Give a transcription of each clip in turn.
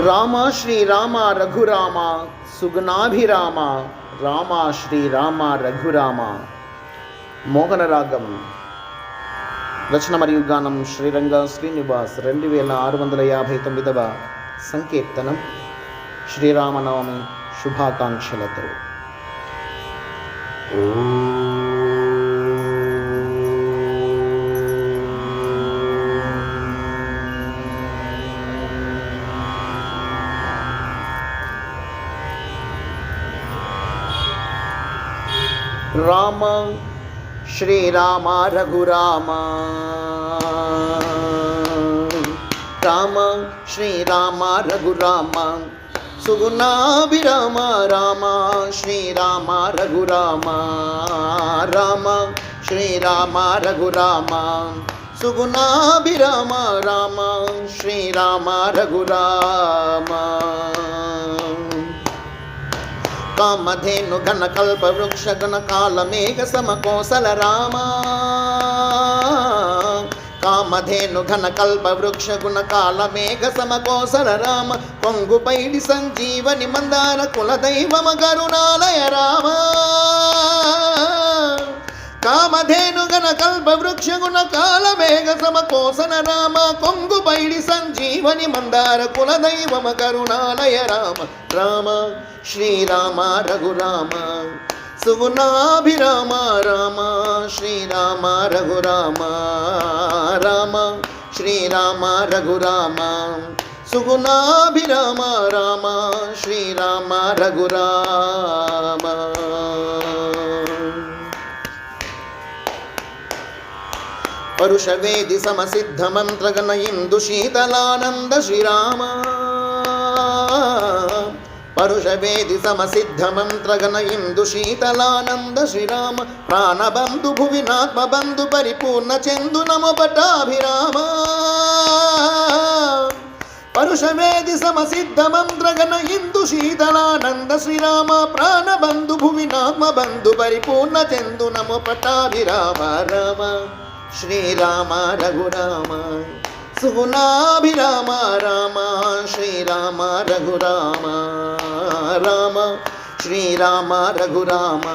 రామ శ్రీరామ రఘురామ సుగుణాభిరామ రామ శ్రీరామ రఘురామ. మోహన రాగం రచన మరియు గానం శ్రీరంగ శ్రీనివాస్. 2659వ సంకీర్తనం. శ్రీరామనవమి శుభాకాంక్షలతో. రామ శ్రీరామ రఘురామ రామ శ్రీరామ రఘురామ సుగుణాభిరామ రామ శ్రీరామ రఘురామ రామ శ్రీరామ రఘురామ సుగుణాభిరామ రామ శ్రీరామ రఘురామ. కామధేను ఘన కల్ప వృక్ష గణ కాల మేఘ సమకోసల రామ కామధేను ఘన కల్ప వృక్ష గుణ కాల మేఘ సమకోసల రామ కొంగు పైడి సంజీవని మందార కుల దైవమ కరుణాలయ రామ కామధేను గణ కల్ప వృక్ష గుణ కాల మేఘ సమకోసన రామ కొంగు పైడి సంజీవని మందార కుల దైవమ కరుణాలయ రామ. రామ శ్రీరామ రఘురామ సుగుణాభిరామ రామ శ్రీరామ రఘురామ రామ శ్రీరామ రఘురామ సుగుణాభిరామ రామ శ్రీరామ రఘురామ. పరుషవేది సమసిద్ధ మంత్రగణ ఇందు శీతలానంద శ్రీరామ పరుషవేది సమసిద్ధ మంత్రగణ ఇందు శీతలానంద శ్రీరామ ప్రాణబంధు భువినాత్మబంధు పరిపూర్ణ చందు నమో పటాభిరామ పరుషవేది సమసిద్ధ మంత్రగణ ఇందు శీతలానంద శ్రీరామ ప్రాణబంధు భువినాత్మబంధు పరిపూర్ణ చందు నమో పటాభిరామ. రామ శ్రీరామ రఘురామ సుగుణాభిరామ రామ శ్రీరామ రఘురామ రామ శ్రీరామ రఘురామ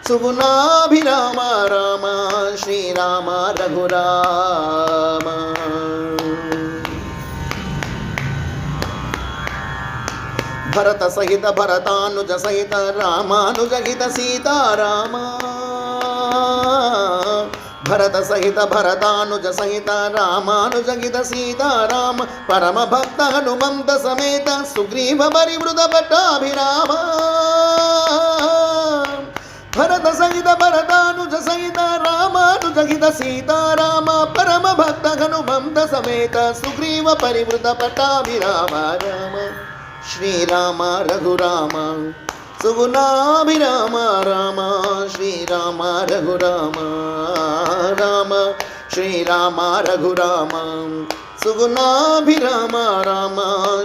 సుగుణాభిరామ రామ శ్రీరామ రఘురామ. భరత సహిత భరతానుజ సహిత రామానుజహిత సీతారామ భరత సహిత భరతానుజ సహిత రామానుజహిత సీతారామ పరమ భక్త హనుమంత సమేత సుగ్రీవ పరివృత పట్టాభిరామ భరత సహిత భరతానుజ సహిత రామానుజహిత సీతారామ పరమ భక్త హనుమంత సమేత సుగ్రీవ పరివృత పట్టాభిరామ. రామ శ్రీరామ రఘురామ సుగుణాభిరామ రామ శ్రీరామ రఘురామ రామ శ్రీరామ రఘురామ సుగుణాభిరామ రామ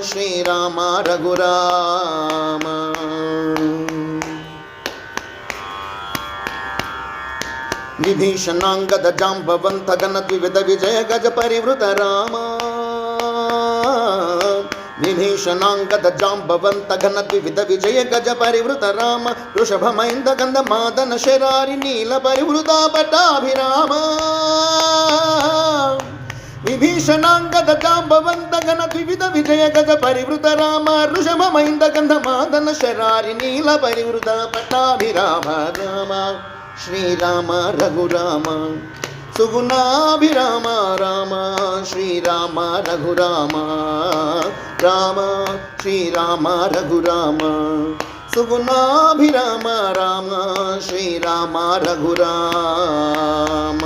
శ్రీరామ రఘురామ. విభీషణాంగద జాంబవంత గణ ద్వివిధ విజయ గజ పరివృత రామ విభీషణాంగద జాంబవంత ఘన ద్వివిధ విజయ గజ పరివృత రామ వృషభమైంద గంధ మాదన శరారి నీల పరివృత పటాభిరామ విభీషణాంగద జాంబవంత ఘన ద్వివిధ విజయ గజ పరివృత రామ వృషభమైంద గంధ మాదన శరారి నీల పరివృత పటాభిరామ. రామ శ్రీరామ రఘురామ సుగుణాభిరామ రామ శ్రీరామ రఘురామ రామ శ్రీరామ రఘురామ సుగుణాభిరామ రామ శ్రీరామ రఘురామ.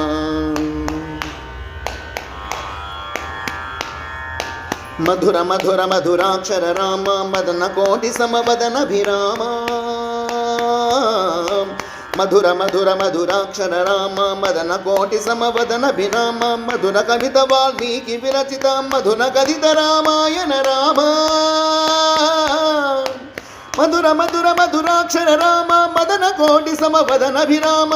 మధుర మధుర మధురాక్షర రామ మదన కోటి సమవదనభిరామ మధుర మధుర మధురాక్షర రామ మదన కోటి సమవదనభిరామ మధుర కవిత వాల్మీకి విరచిత మధుర కథిత రామాయణ రామ మధుర మధుర మధురాక్షర రామ మదన కోటి సమవదనభిరామ